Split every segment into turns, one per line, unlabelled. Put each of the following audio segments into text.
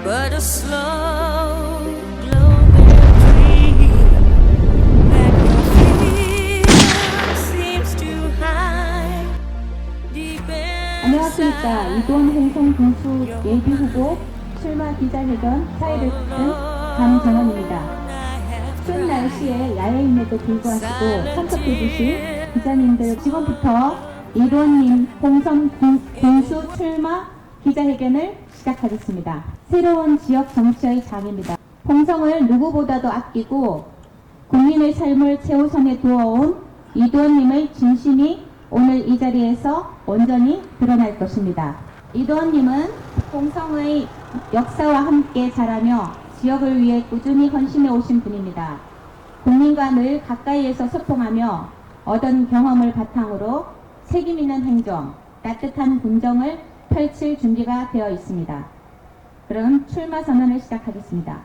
but a slow glowing dream that your fear seems to hide deep
안녕하십니까.
inside.
이도원 홍성 군수 예비후보 출마 기자회견 사회를 든 강정원입니다. 추운 날씨에 야외임에도 불구하고 참석해주신 기자님들 지금부터 이도원님 홍성 군수 출마 기자회견을 시작하겠습니다. 새로운 지역 정치의 장입니다. 홍성을 누구보다도 아끼고 국민의 삶을 최우선에 두어온 이도원님의 진심이 오늘 이 자리에서 온전히 드러날 것입니다. 이도원님은 홍성의 역사와 함께 자라며 지역을 위해 꾸준히 헌신해 오신 분입니다. 국민과 늘 가까이에서 소통하며 얻은 경험을 바탕으로 책임있는 행정, 따뜻한 군정을 펼칠 준비가 되어 있습니다. 그럼 출마 선언을 시작하겠습니다.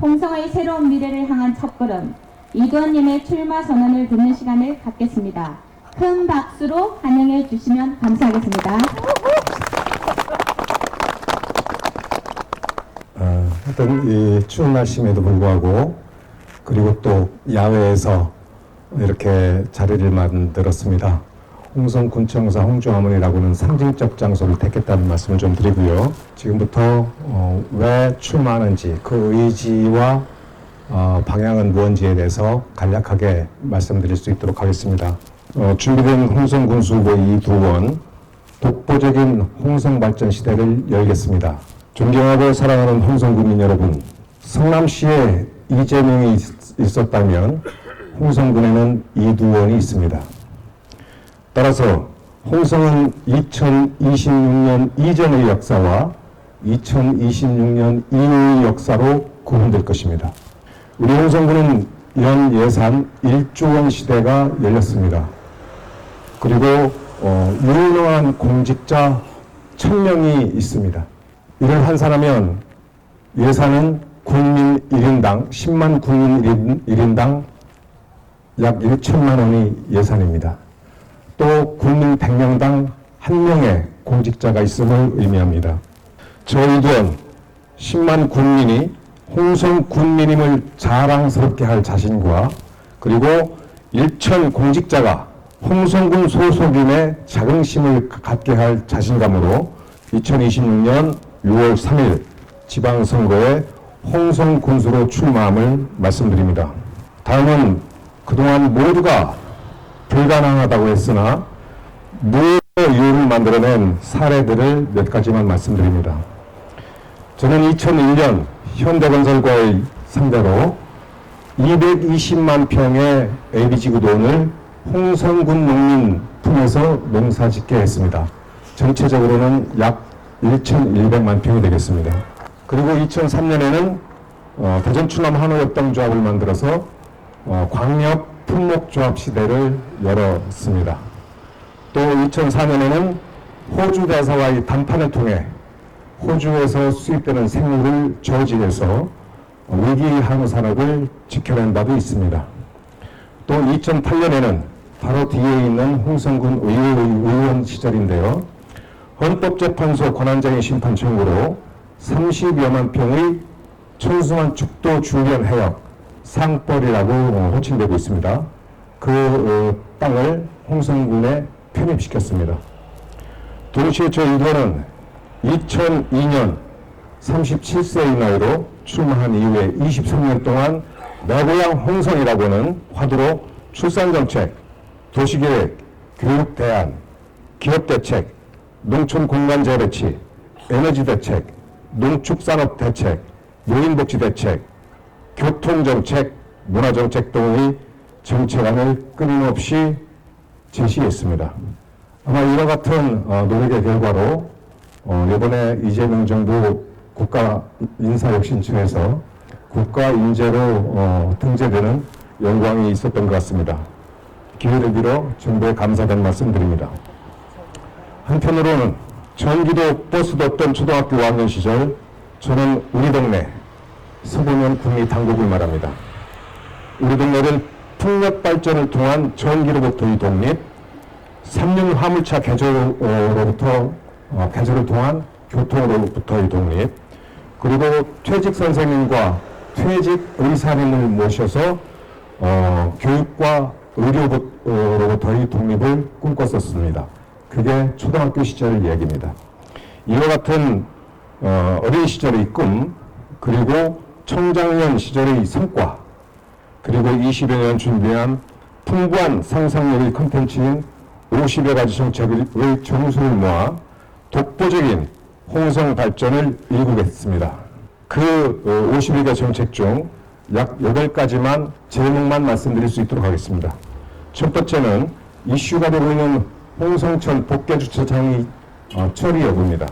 홍성의 새로운 미래를 향한 첫걸음, 이도원님의 출마 선언을 듣는 시간을 갖겠습니다. 큰 박수로 환영해 주시면 감사하겠습니다.
하여튼 이 추운 날씨임에도 불구하고 그리고 또 야외에서 이렇게 자리를 만들었습니다. 홍성군청사 홍주화문이라고는 상징적 장소를 택했다는 말씀을 좀 드리고요. 지금부터 왜 출마하는지 그 의지와 방향은 무언지에 대해서 간략하게 말씀드릴 수 있도록 하겠습니다. 준비된 홍성군수 후보 이두원, 독보적인 홍성 발전 시대를 열겠습니다. 존경하고 사랑하는 홍성군민 여러분, 성남시에 이재명이 있었다면 홍성군에는 이두원이 있습니다. 따라서 홍성은 2026년 이전의 역사와 2026년 이후의 역사로 구분될 것입니다. 우리 홍성군은 연 예산 1조 원 시대가 열렸습니다. 그리고 유능한 공직자 1000명이 있습니다. 이를 환산하면 예산은 국민 1인당 10만 국민 1인당 약 1천만 원이 예산입니다. 또 국민 100명당 1명의 공직자가 있음을 의미합니다. 저희도 10만 국민이 홍성 군민임을 자랑스럽게 할 자신과 그리고 1천 공직자가 홍성군 소속임의 자긍심을 갖게 할 자신감으로 2026년 6월 3일 지방선거에 홍성 군수로 출마함을 말씀드립니다. 다음은 그동안 모두가 불가능하다고 했으나 무효 이유를 만들어낸 사례들을 몇 가지만 말씀드립니다. 저는 2001년 현대건설과의 상대로 220만 평의 AB지구돈을 홍성군 농민 품에서 농사짓게 했습니다. 전체적으로는 약 1,100만 평이 되겠습니다. 그리고 2003년에는 대전 충남 한우협동조합을 만들어서 광역 품목조합 시대를 열었습니다. 또 2004년에는 호주 대사와의談판을 통해 호주에서 수입되는 생물을 저지해서 위기 한우 산업을 지켜낸 바도 있습니다. 또 2008년에는 바로 뒤에 있는 홍성군 의원 시절인데요. 헌법재판소 권한쟁의 심판 청구로 30여만 평의 천수만 죽도 주변 해역 상벌이라고 호칭되고 있습니다. 그 땅을 홍성군에 편입시켰습니다. 동시에 저 이도는 2002년 37세의 나이로 출마한 이후에 23년 동안 내 고향 홍성이라고는 화두로 출산정책, 도시계획, 교육대안, 기업대책, 농촌공간재배치, 에너지대책, 농축산업대책, 노인복지대책, 교통정책, 문화정책 등의 정책안을 끊임없이 제시했습니다. 아마 이와 같은 노력의 결과로 이번에 이재명 정부 국가인사혁신처에서 국가인재로 등재되는 영광이 있었던 것 같습니다. 기회를 빌어 정부에 감사하다는 말씀드립니다. 한편으로는 전기도 버스도 없던 초등학교 5학년 시절 저는 우리 동네 서보면 구미 당국을 말합니다. 우리 동네는 풍력 발전을 통한 전기로부터의 독립, 삼륜 화물차 개조로부터 개조를 통한 교통으로부터의 독립, 그리고 퇴직 선생님과 퇴직 의사님을 모셔서 교육과 의료로부터의 독립을 꿈꿨었습니다. 그게 초등학교 시절 얘기입니다. 이와 같은 어린 시절의 꿈, 그리고 청장년 시절의 성과, 그리고 20여 년 준비한 풍부한 상상력의 컨텐츠인 50여 가지 정책의 정수를 모아 독보적인 홍성 발전을 이루겠습니다. 그 51개 정책 중 약 8가지만 제목만 말씀드릴 수 있도록 하겠습니다. 첫 번째는 이슈가 되고 있는 홍성천 복개주차장의 처리 여부입니다.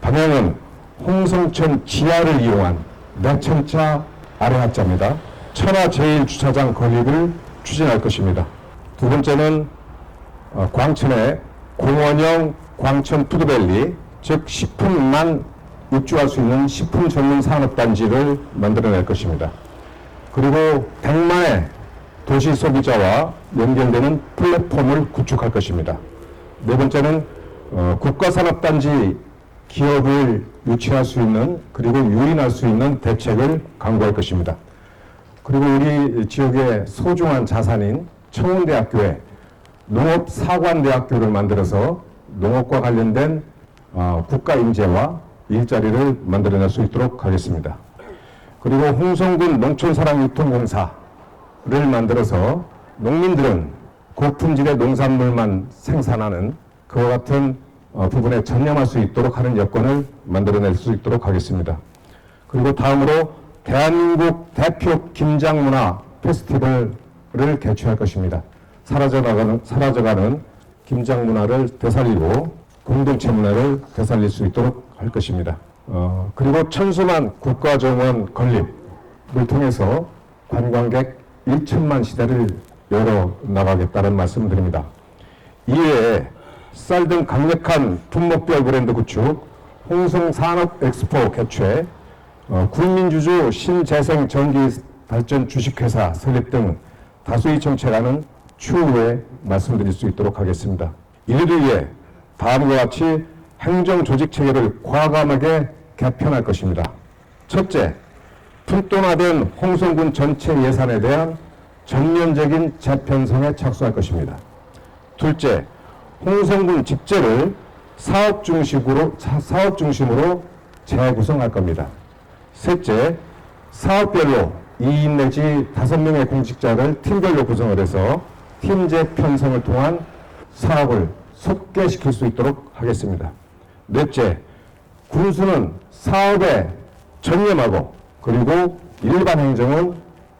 방향은 홍성천 지하를 이용한 내천자 아래하자입니다. 천하 제1주차장 건립을 추진할 것입니다. 두 번째는 광천에 공원형 광천 푸드밸리, 즉 식품만 입주할 수 있는 식품 전문 산업단지를 만들어낼 것입니다. 그리고 100만의 도시 소비자와 연결되는 플랫폼을 구축할 것입니다. 네 번째는 국가산업단지 기업을 유치할 수 있는, 그리고 유인할 수 있는 대책을 강구할 것입니다. 그리고 우리 지역의 소중한 자산인 청운대학교에 농업사관대학교를 만들어서 농업과 관련된 국가 인재와 일자리를 만들어낼 수 있도록 하겠습니다. 그리고 홍성군 농촌사랑유통공사를 만들어서 농민들은 고품질의 농산물만 생산하는 그와 같은 부분에 전념할 수 있도록 하는 여건을 만들어낼 수 있도록 하겠습니다. 그리고 다음으로 대한민국 대표 김장문화 페스티벌을 개최할 것입니다. 사라져가는 김장문화를 되살리고 공동체 문화를 되살릴 수 있도록 할 것입니다. 그리고 천수만 국가정원 건립을 통해서 관광객 1천만 시대를 열어나가겠다는 말씀을 드립니다. 이외에 쌀 등 강력한 품목별 브랜드 구축, 홍성산업엑스포 개최, 국민주주 신재생 전기발전 주식회사 설립 등 다수의 정책안은 추후에 말씀드릴 수 있도록 하겠습니다. 이를 위해 다음과 같이 행정조직체계를 과감하게 개편할 것입니다. 첫째, 푼돈화된 홍성군 전체 예산에 대한 전면적인 재편성에 착수할 것입니다. 둘째, 홍성군 직제를 사업 중심으로 재구성할 겁니다. 셋째, 사업별로 2인 내지 5명의 공직자를 팀별로 구성을 해서 팀제 편성을 통한 사업을 속개시킬 수 있도록 하겠습니다. 넷째, 군수는 사업에 전념하고, 그리고 일반 행정은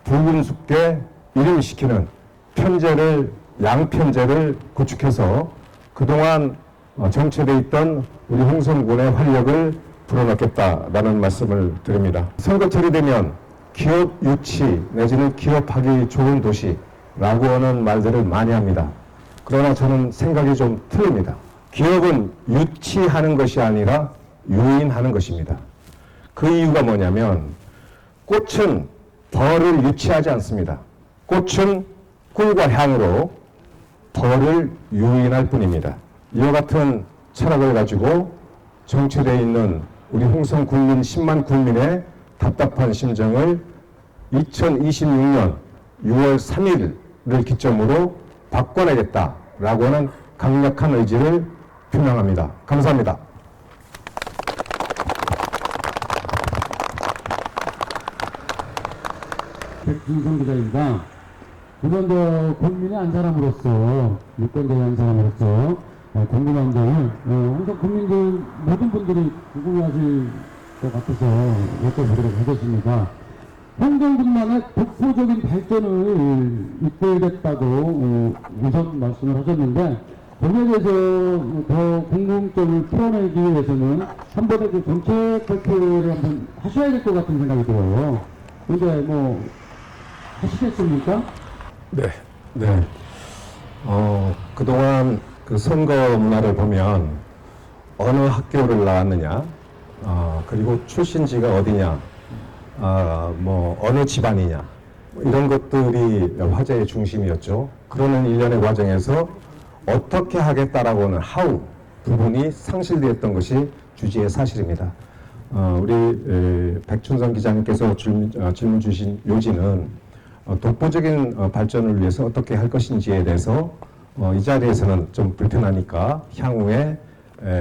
부군수께 일임시키는 양편제를 구축해서 그동안 정체되어 있던 우리 홍성군의 활력을 불어넣겠다라는 말씀을 드립니다. 선거철이 되면 기업 유치 내지는 기업하기 좋은 도시라고 하는 말들을 많이 합니다. 그러나 저는 생각이 좀 틀립니다. 기업은 유치하는 것이 아니라 유인하는 것입니다. 그 이유가 뭐냐면 꽃은 벌을 유치하지 않습니다. 꽃은 꿀과 향으로 벌을 유인할 뿐입니다. 이와 같은 철학을 가지고 정체되어 있는 우리 홍성 군민 10만 군민의 답답한 심정을 2026년 6월 3일을 기점으로 바꿔내겠다라고 하는 강력한 의지를 표명합니다. 감사합니다.
백준성 기자입니다. 우선 국민의 한 사람으로서, 유권자의 한 사람으로서 궁금한 점을 항상 국민들 모든 분들이 궁금해하실 것 같아서 여쭤보도록 하겠습니다. 홍성군만의 독보적인 발전을 이끌겠다고 우선 말씀을 하셨는데, 거기에 대해서 더 궁금점을 풀어내기 위해서는 한 번에 그 정책 발표를 한번 하셔야 될 것 같은 생각이 들어요. 근데 하시겠습니까?
네. 그동안 그 선거 문화를 보면 어느 학교를 나왔느냐, 그리고 출신지가 어디냐, 어느 집안이냐, 이런 것들이 화제의 중심이었죠. 그러는 일련의 과정에서 어떻게 하겠다라고 하는 하우 부분이 상실되었던 것이 주지의 사실입니다. 우리 백춘선 기자님께서 질문 주신 요지는 독보적인 발전을 위해서 어떻게 할 것인지에 대해서 이 자리에서는 좀 불편하니까 향후에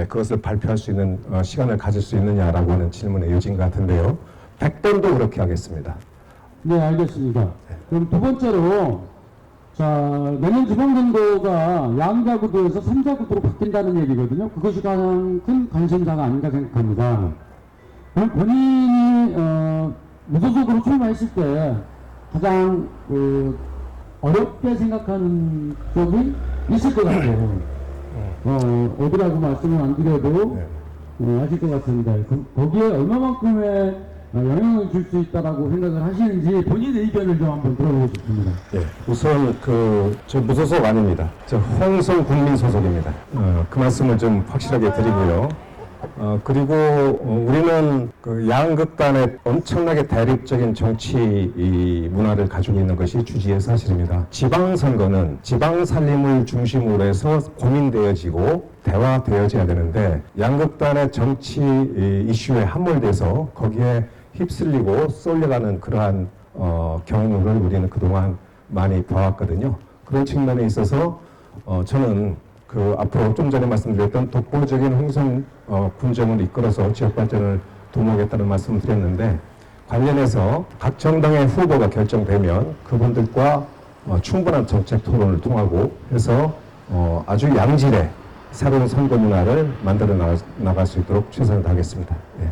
그것을 발표할 수 있는 시간을 가질 수 있느냐라고 하는 질문의 요지인 것 같은데요. 100번도 그렇게 하겠습니다.
네, 알겠습니다. 그럼 두 번째로, 자, 내년 지방선거가 양자구도에서 3자구도로 바뀐다는 얘기거든요. 그것이 가장 큰 관심사가 아닌가 생각합니다. 그럼 본인이, 무소속으로 출마했을 때 가장, 어렵게 생각하는 쪽이 있을 것 같아요. 어디라고 말씀을 안 드려도, 아실 것 같은데, 거기에 얼마만큼의 영향을 줄 수 있다라고 생각을 하시는지 본인의 의견을 좀 한번 들어보고 싶습니다.
예, 우선 저 무소속 아닙니다. 저 홍성 국민 소속입니다. 그 말씀을 좀 확실하게 드리고요. 그리고 우리는 그 양극단의 엄청나게 대립적인 정치 문화를 가지고 있는 것이 주지의 사실입니다. 지방선거는 지방 살림을 중심으로 해서 고민되어지고 대화되어져야 되는데 양극단의 정치 이슈에 함몰돼서 거기에 휩쓸리고 쏠려가는 그러한 경우를 우리는 그동안 많이 봐왔거든요. 그런 측면에 있어서 저는 앞으로 좀 전에 말씀드렸던 독보적인 홍성 군정을 이끌어서 지역 발전을 도모하겠다는 말씀을 드렸는데 관련해서 각 정당의 후보가 결정되면 그분들과 충분한 정책 토론을 통하고 해서 아주 양질의 새로운 선거 문화를 만들어 나갈 수 있도록 최선을 다하겠습니다. 예.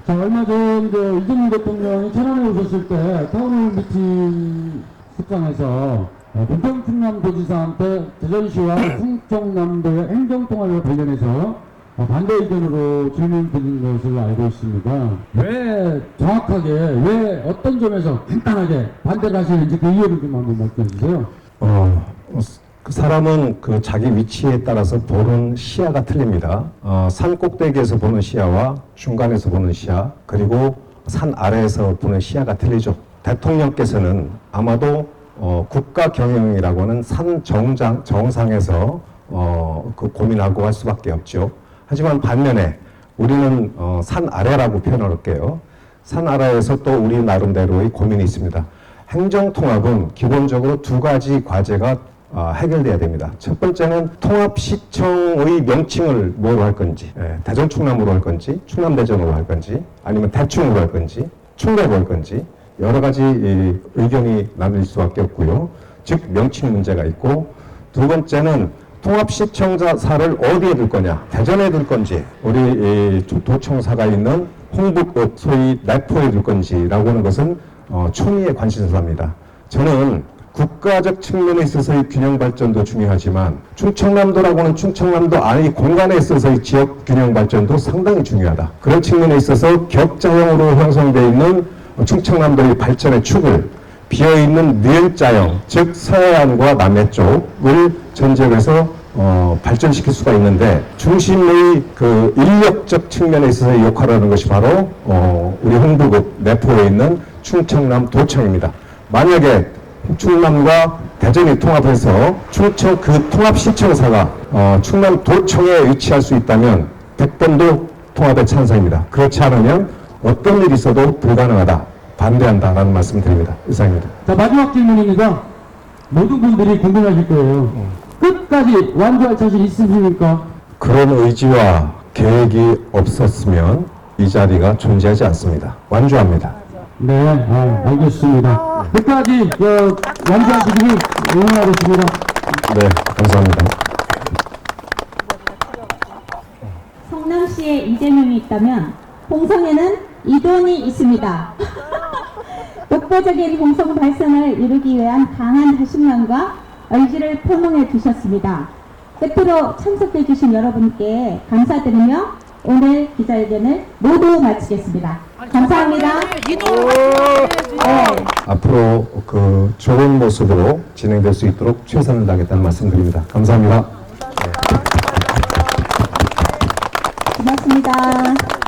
자, 얼마 전 이재명 대통령이 천안에 오셨을 때 타운홀 미팅 식장에서 부평 충남도지사한테 대전시와 충청남도의 행정통합과 관련해서 반대 의견으로 질문 드린 것을 알고 있습니다. 왜 정확하게, 왜 어떤 점에서 간단하게 반대를 하시는지 그 이유를 좀 한번 말씀해 주세요.
그 사람은 그 자기 위치에 따라서 보는 시야가 틀립니다. 산 꼭대기에서 보는 시야와 중간에서 보는 시야, 그리고 산 아래에서 보는 시야가 틀리죠. 대통령께서는 아마도 국가 경영이라고 하는 산 정상에서 그 고민하고 할 수밖에 없죠. 하지만 반면에 우리는 산 아래라고 표현할게요. 산 아래에서 또 우리 나름대로의 고민이 있습니다. 행정통합은 기본적으로 두 가지 과제가 해결돼야 됩니다. 첫 번째는 통합시청의 명칭을 뭐로 할 건지, 대전 충남으로 할 건지, 충남 대전으로 할 건지, 아니면 대충으로 할 건지, 충대로 할 건지 여러 가지 의견이 나뉠 수밖에 없고요. 즉 명칭 문제가 있고, 두 번째는 통합시청사를 어디에 둘 거냐, 대전에 둘 건지, 우리 도청사가 있는 홍북 소위 내포에 둘 건지라고 하는 것은 초미의 관심사입니다. 저는 국가적 측면에 있어서의 균형 발전도 중요하지만 충청남도라고는 충청남도 안의 공간에 있어서의 지역 균형 발전도 상당히 중요하다. 그런 측면에 있어서 격자형으로 형성되어 있는 충청남도의 발전의 축을 비어있는 니은자형, 즉 서해안과 남해 쪽을 전제해서 발전시킬 수가 있는데 중심의 그 인력적 측면에 있어서의 역할을 하는 것이 바로 우리 홍북읍 내포에 있는 충청남 도청입니다. 만약에 충남과 대전이 통합해서 충청 그 통합시청사가 충남 도청에 위치할 수 있다면 100번도 통합에 찬성입니다. 그렇지 않으면 어떤 일이 있어도 불가능하다, 반대한다라는 말씀 드립니다. 이상입니다.
자, 마지막 질문입니다. 모든 분들이 궁금하실 거예요. 끝까지 완주할 자신 있으십니까?
그런 의지와 계획이 없었으면 이 자리가 존재하지 않습니다. 완주합니다.
네, 알겠습니다. 끝까지 완주하시기를 응원하겠습니다.
네, 감사합니다.
성남시에 이재명이 있다면 홍성에는 이돈이 있습니다. 독보적인 홍성 발전을 이루기 위한 강한 자신감과 의지를 표명해 주셨습니다. 끝으로 참석해 주신 여러분께 감사드리며 오늘 기자회견을 모두 마치겠습니다. 감사합니다.
앞으로 그 좋은 모습으로 진행될 수 있도록 최선을 다하겠다는 말씀드립니다. 감사합니다.
고맙습니다.